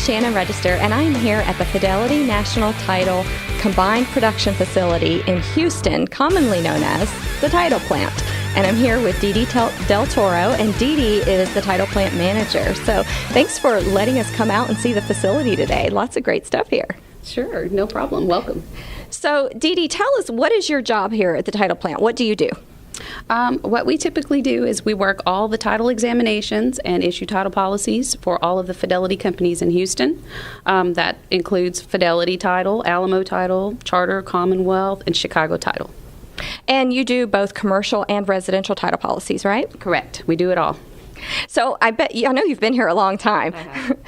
Shannon Register, and I am here at the Fidelity National Title Combined Production Facility in Houston, commonly known as the Title Plant. And I'm here with Dee Dee Deltoro, and Dee Dee is the Title Plant Manager. So thanks for letting us come out and see the facility today. Lots of great stuff here. Sure, no problem. Welcome. So Dee Dee, tell us, what is your job here at the Title Plant? What do you do? What we typically do is we work all the title examinations and issue title policies for all of the Fidelity companies in Houston. That includes Fidelity Title, Alamo Title, Charter, Commonwealth, and Chicago Title. And you do both commercial and residential title policies, right? Correct. We do it all. So I know you've been here a long time.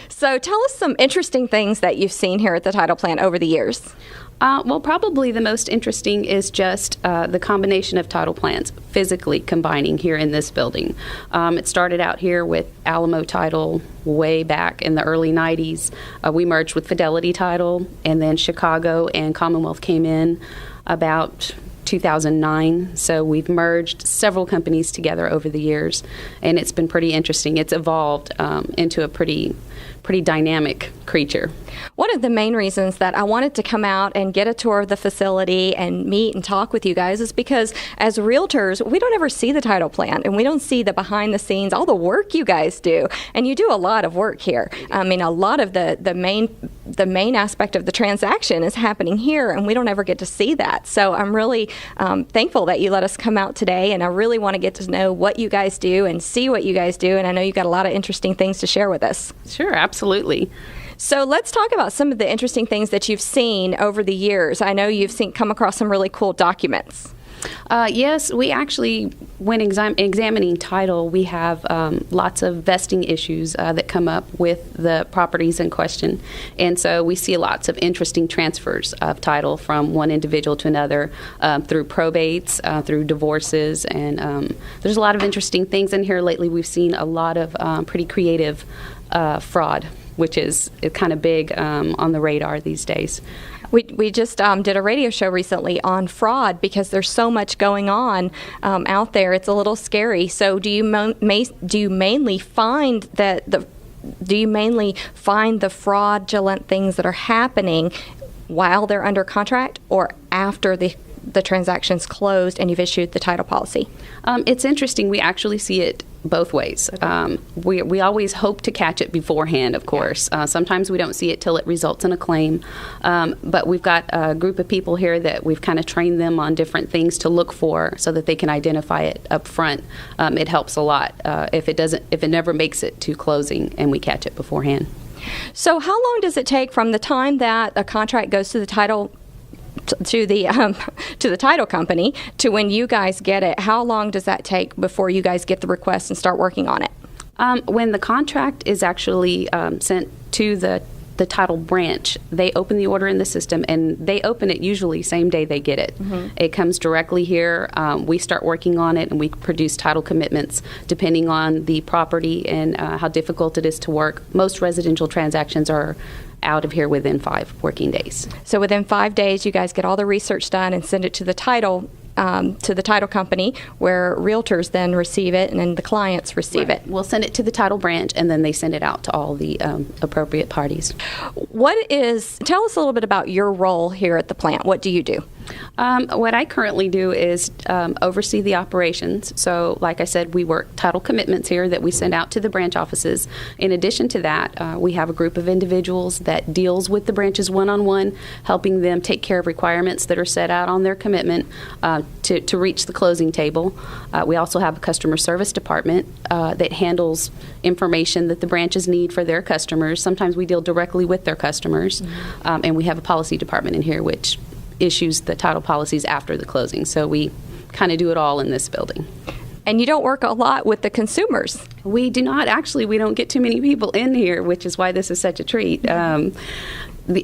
So tell us some interesting things that you've seen here at the Title Plant over the years. Well, probably the most interesting is just the combination of title plants physically combining here in this building. It started out here with Alamo Title way back in the early 90s. We merged with Fidelity Title, and then Chicago and Commonwealth came in about 2009. So we've merged several companies together over the years, and it's been pretty interesting. It's evolved into a pretty dynamic creature. One of the main reasons that I wanted to come out and get a tour of the facility and meet and talk with you guys is because as realtors, we don't ever see the title plant, and we don't see the behind the scenes, all the work you guys do. And you do a lot of work here. I mean, a lot of the main aspect of the transaction is happening here, and we don't ever get to see that. So I'm really thankful that you let us come out today, and I really want to get to know what you guys do and see what you guys do, and I know you've got a lot of interesting things to share with us. Sure, absolutely. So let's talk about some of the interesting things that you've seen over the years. I know you've come across some really cool documents. Yes, we actually, when examining title, we have lots of vesting issues that come up with the properties in question. And so we see lots of interesting transfers of title from one individual to another through probates, through divorces, and there's a lot of interesting things in here. Lately we've seen a lot of pretty creative fraud, which is kind of big on the radar these days. We just did a radio show recently on fraud because there's so much going on out there. It's a little scary. So do you mainly find the fraudulent things that are happening while they're under contract or after the transaction's closed and you've issued the title policy? It's interesting. We actually see it both ways. Okay. We always hope to catch it beforehand, of course. Sometimes we don't see it till it results in a claim. But we've got a group of people here that we've kind of trained them on different things to look for so that they can identify it up front. It helps a lot if it never makes it to closing and we catch it beforehand. So how long does it take from the time that a contract goes to the title to the title company to when you guys get it? How long does that take before you guys get the request and start working on it? When the contract is actually sent to the title branch, they open the order in the system, and they open it usually same day they get it. Mm-hmm. It comes directly here. We start working on it, and we produce title commitments depending on the property and how difficult it is to work. Most residential transactions are out of here within 5 working days. So within 5 days, you guys get all the research done and send it to the title company, where realtors then receive it and then the clients receive it. We'll send it to the title branch, and then they send it out to all the appropriate parties. Tell us a little bit about your role here at the plant. What do you do? What I currently do is oversee the operations. So, like I said, we work title commitments here that we send out to the branch offices. In addition to that, we have a group of individuals that deals with the branches one-on-one, helping them take care of requirements that are set out on their commitment to reach the closing table. We also have a customer service department that handles information that the branches need for their customers. Sometimes we deal directly with their customers. Mm-hmm. And we have a policy department in here which issues the title policies after the closing. So we kind of do it all in this building. And you don't work a lot with the consumers. We do not. Actually, we don't get too many people in here, which is why this is such a treat.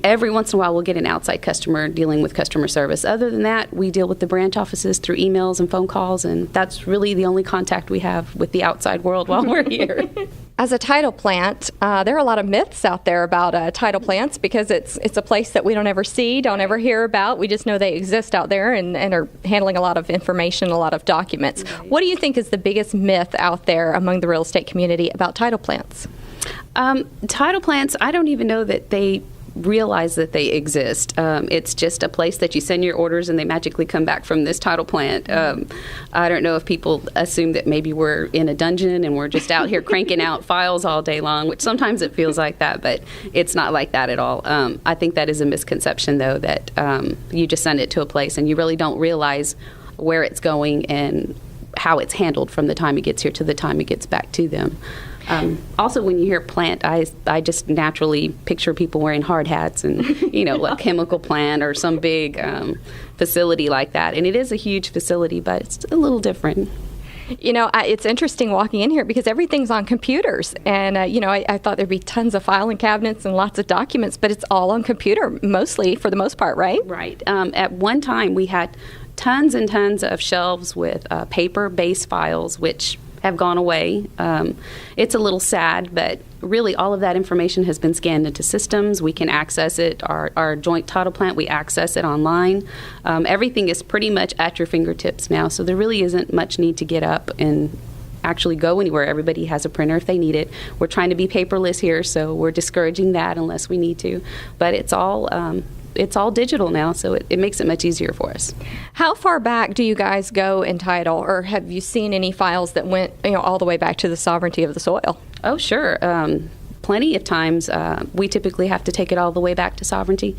Every once in a while, we'll get an outside customer dealing with customer service. Other than that, we deal with the branch offices through emails and phone calls, and that's really the only contact we have with the outside world while we're here. As a title plant, there are a lot of myths out there about title plants because it's a place that we don't ever see, don't ever hear about. We just know they exist out there and are handling a lot of information, a lot of documents. Right. What do you think is the biggest myth out there among the real estate community about title plants? Title plants, I don't even know that they realize that they exist. It's just a place that you send your orders and they magically come back from this title plant. I don't know if people assume that maybe we're in a dungeon and we're just out here cranking out files all day long, which sometimes it feels like that, but it's not like that at all. I think that is a misconception, though, that you just send it to a place and you really don't realize where it's going and how it's handled from the time it gets here to the time it gets back to them. Also, when you hear plant, I just naturally picture people wearing hard hats and, like chemical plant or some big facility like that. And it is a huge facility, but it's a little different. It's interesting walking in here because everything's on computers. And, I thought there'd be tons of filing cabinets and lots of documents, but it's all on computer, mostly, for the most part, right? Right. At one time, we had tons and tons of shelves with paper-based files, which have gone away. It's a little sad, but really all of that information has been scanned into systems. We can access it. Our joint title plant, we access it online. Everything is pretty much at your fingertips now, so there really isn't much need to get up and actually go anywhere. Everybody has a printer if they need it. We're trying to be paperless here, so we're discouraging that unless we need to. But it's all digital now, so it makes it much easier for us. How far back do you guys go in title, or have you seen any files that went all the way back to the sovereignty of the soil? Oh, sure. Plenty of times. We typically have to take it all the way back to sovereignty.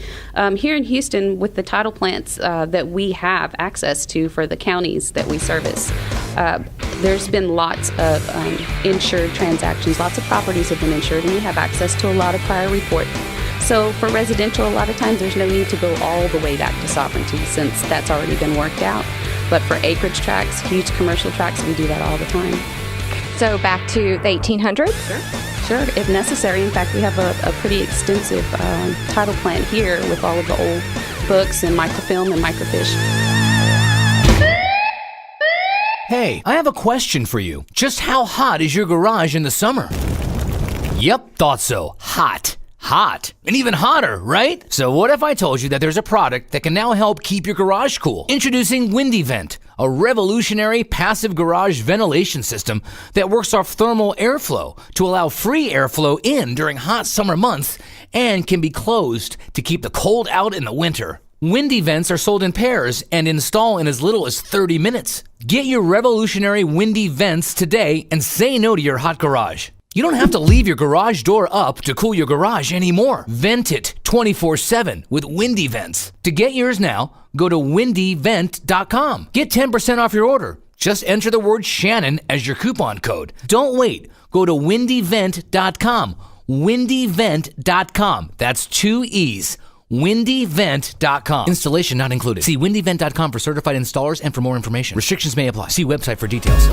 Here in Houston, with the title plants that we have access to for the counties that we service, there's been lots of insured transactions. Lots of properties have been insured, and we have access to a lot of prior report. So for residential, a lot of times there's no need to go all the way back to sovereignty since that's already been worked out. But for acreage tracts, huge commercial tracts, we do that all the time. So back to the 1800s? Sure, if necessary. In fact, we have a pretty extensive title plant here with all of the old books and microfilm and microfiche. Hey, I have a question for you. Just how hot is your garage in the summer? Yep, thought so. Hot. And even hotter, right? So what if I told you that there's a product that can now help keep your garage cool? Introducing Windy Vent, a revolutionary passive garage ventilation system that works off thermal airflow to allow free airflow in during hot summer months and can be closed to keep the cold out in the winter. Windy Vents are sold in pairs and install in as little as 30 minutes. Get your revolutionary Windy Vents today and say no to your hot garage. You don't have to leave your garage door up to cool your garage anymore. Vent it 24/7 with Windy Vents. To get yours now, go to windyvent.com. Get 10% off your order. Just enter the word Shannon as your coupon code. Don't wait. Go to windyvent.com. windyvent.com. That's 2 E's. windyvent.com. Installation not included. See windyvent.com for certified installers and for more information. Restrictions may apply. See website for details.